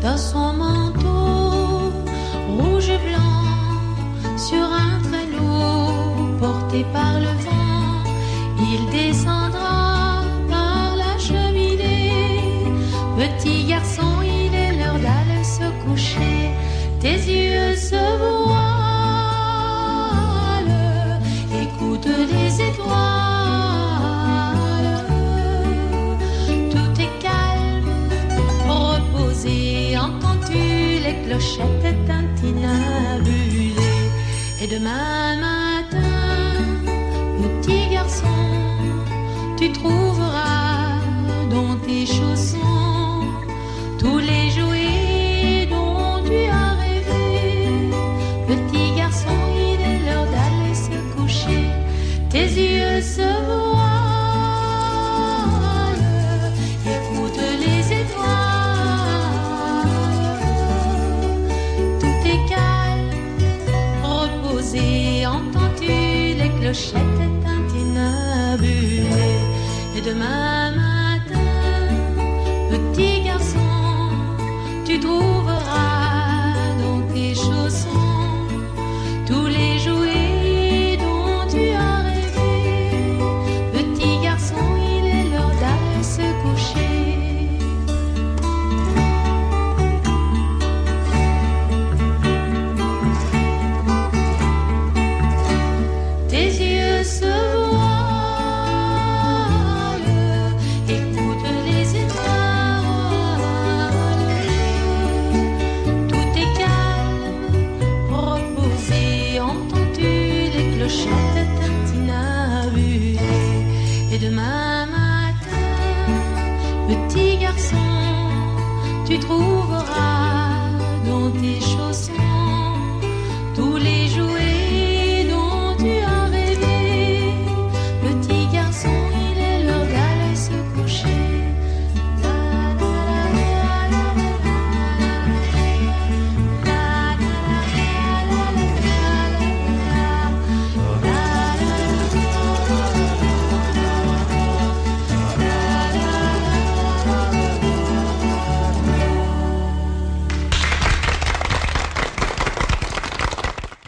dans son manteau rouge et blanc, sur un traîneau porté par le vent, il descendra par la cheminée. Petit garçon, il est l'heure d'aller se coucher, tes yeux se voilent, écoute les étoiles, tout est calme, reposé, entends-tu les clochettes tintinabulées. Et demain matin, petit garçon, tu trouveras dans tes chaussons tous les jouets dont tu as rêvé. Petit garçon, il est l'heure d'aller se coucher, tes yeux se voilent, écoute les étoiles, tout est calme, reposé, entends-tu les clochettes tintinabulées. Et demain matin, petit garçon, tu trouveras dans tes chaussons tous les jouets dont tu as rêvé. Petit garçon, il est l'heure d'aller se coucher. Tes yeux se voilent, écoute les étoiles, tout est calme, reposé, entends-tu les clochettes tintinabulées. Et demain matin, petit garçon, tu trouveras dans tes chaussons